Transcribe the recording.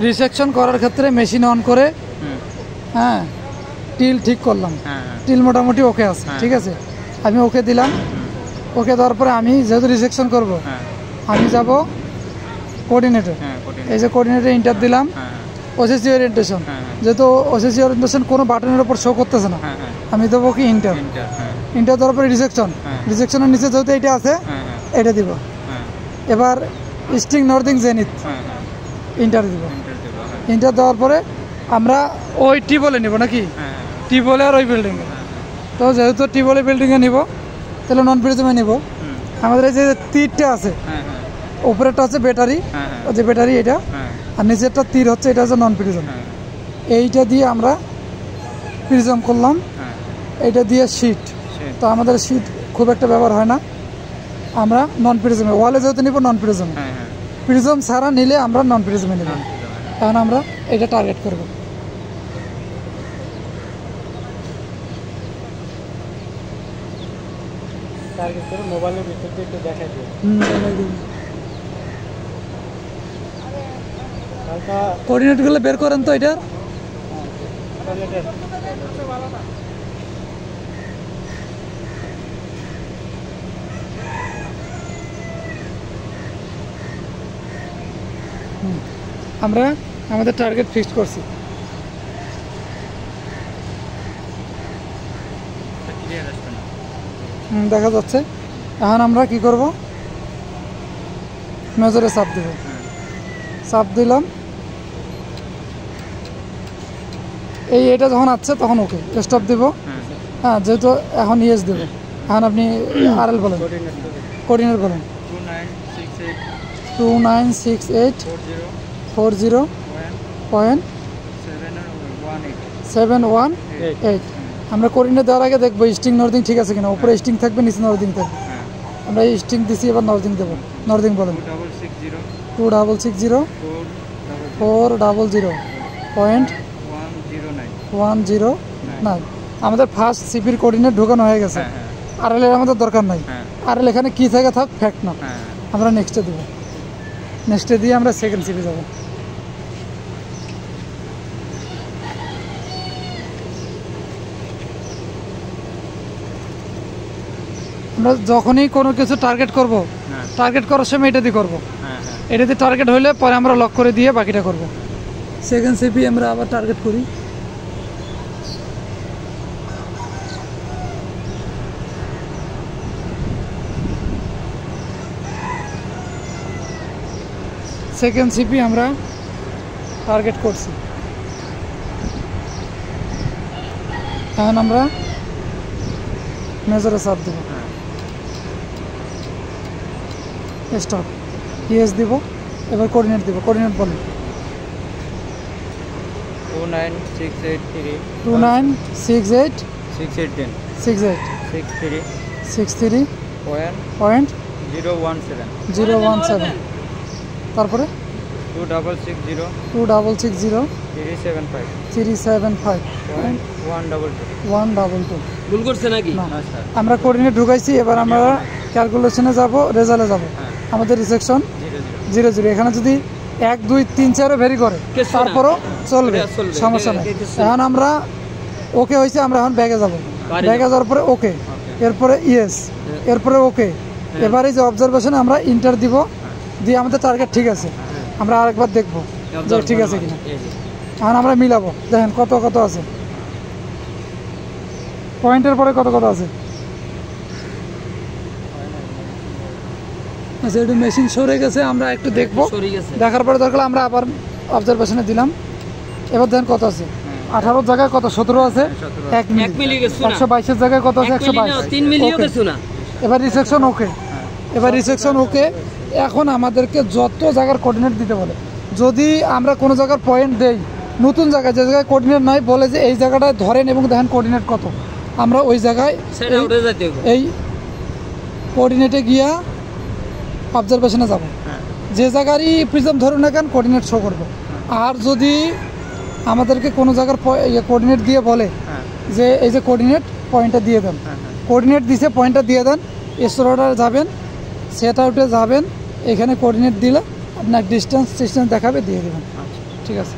Resection করার ক্ষেত্রে machine on করে হ্যাঁ টিল ঠিক করলাম, টিল মোটামুটি ওকে আছে, ঠিক আছে। আমি ওকে দিলাম, ওকে দেওয়ার পরে আমি যেহেতু রিসেকশন করব আমি যাব কোঅর্ডিনেটর, এই যে কোঅর্ডিনেটর ইন্টার দিলাম, ওসিসি ওরিয়েন্টেশন, যেহেতু ওসিসি ওরিয়েন্টেশন কোনো বাটনের উপর শো করতেছে না, আমি দেবো কি ইন্টার, ইন্টার দেওয়ার পরে রিসেকশন, রিসেকশনের নিচে যেহেতু এইটা আছে এটা দিব। এবার ইস্টিং নর্দিং জেনিথ ইন্টার দিব, ইন্টার দেওয়ার পরে আমরা ওই টি বলে নিব নাকি, টি বলে আর ওই বিল্ডিংয়ে। তো যেহেতু টি বলে বিল্ডিংয়ে নিব তাহলে নন প্রিজমে নিব। আমাদের এই যে তীরটা আছে উপরেরটা হচ্ছে ব্যাটারি, যে ব্যাটারি এটা, আর নিচেরটা তীর হচ্ছে এটা হচ্ছে নন প্রিজম। এইটা দিয়ে আমরা প্রিজম করলাম, এইটা দিয়ে শীট। তো আমাদের শীট খুব একটা ব্যবহার হয় না, আমরা নন প্রিজমে ওয়ালে যেহেতু নিব নন প্রিজম, প্রিজম ছাড়া নিলে আমরা নন প্রিজমে নিব। এখন আমরা এটা টার্গেট করব। টার্গেট করে মোবাইলের ভিতর দিয়ে একটু দেখাই দিই। কোঅর্ডিনেটগুলো বের করেন তো এটার। আমরা আমাদের টার্গেট ফিক্সড করছি। দেখা যাচ্ছে। এখন আমরা কি করব, মেজরে চাপ দেব, চাপ দিলাম, এটা যখন আসছে তখন ওকে স্টপ দেব। হ্যাঁ যেহেতু এখন ইয়েস দেব। এখন আপনি আরএল বলেন, কোঅর্ডিনেট বলেন। 2968.718। আমরা কোঅর্ডিনেট দেওয়ার আগে দেখবো স্টিং নর্দিং ঠিক আছে কিনা, উপরে স্টিং থাকবে নিচে নর্দিং থাকবে। আমরা এই স্টিং দিছি, এবার নর্দিং দেবো। নর্দিং বলেন। 260400.109। আমাদের ফার্স্ট সিপির কোঅর্ডিনেট ঢোকানো হয়ে গেছে। আরএল এর আমাদের দরকার নাই, আরএল এখানে কি থাকে থাক, ফ্যাক্ট না। আমরা নেক্সটে দেবো, নেক্সটে দিয়ে আমরা সেকেন্ড সিপি যাব। আমরা যখনই কোনো কিছু টার্গেট করব, টার্গেট করার সময় এটা দিয়ে করবো, এটা দিয়ে টার্গেট হলে পরে আমরা লক করে দিয়ে বাকিটা করব। সেকেন্ড সিপি আমরা আবার টার্গেট করি। সেকেন্ড সিপি আমরা টার্গেট করছি। এখন আমরা মেজরে চাপ দেব, স্টপ, ইয়েস দিব। এবার কোঅর্ডিনেট দিব, কোঅর্ডিনেট বলেন। 2968.63.63.017। তারপরে 260375.122। ভুল করছে নাকি? আমরা কোঅর্ডিনেট ঢুকাইছি, এবার আমরা ক্যালকুলেশনে যাব, রেজাল্টে যাব। আমাদের রিসেকশন 00। এখানে যদি 1 2 3 4 ভেরি করে তারপরও চলবে, সমস্যা নেই। এখন আমরা ওকে হয়েছে, আমরা এখন ব্যাগে যাব। ব্যাগে যাওয়ার পরে ওকে, এরপরে ইয়েস, এরপরে ওকে। এবারে যে অবজারভেশনে আমরা ইন্টার দিব, দিয়ে আমাদের টার্গেট ঠিক আছে। আমরা আরেকবার দেখবো যে ঠিক আছে কিনা। এখন আমরা মিলাবো, দেখেন কত কত আছে, পয়েন্টের পরে কত কত আছে। আচ্ছা একটু মেশিন সরে গেছে, আমরা একটু দেখবো, দেখার পরে দরকার আমরা আবার অবজারভেশনে দিলাম। এবার দেখেন কত আছে, 18 জায়গায় কত 17 আছে, 1 মিলি। 122 জায়গায় কত আছে, 122। এবার রিসেকশন ওকে, এবার রিসেকশন ওকে। এখন আমাদেরকে যত জায়গার কোঅর্ডিনেট দিতে বলে, যদি আমরা কোনো জায়গার পয়েন্ট দেই, নতুন জায়গায় যে জায়গায় কোঅর্ডিনেট নাই, বলে যে এই জায়গাটায় ধরেন এবং দেখেন কোঅর্ডিনেট কত, আমরা ওই জায়গায় এই কোঅর্ডিনেটে গিয়া অবজারভেশনে যাব। যে জায়গারই প্রিজম ধরুন না কেন কোঅর্ডিনেট শো করবো। আর যদি আমাদেরকে কোনো জায়গার কোঅর্ডিনেট দিয়ে বলে যে এই যে কোঅর্ডিনেট পয়েন্টটা দিয়ে দেন, কোঅর্ডিনেট দিছে পয়েন্টটা দিয়ে দেন, স্টোরটা যাবেন, সেট আউটে যাবেন, এখানে কোঅর্ডিনেট দিলে আপনার ডিস্টেন্স দেখাবে দিয়ে দেবেন। আচ্ছা ঠিক আছে।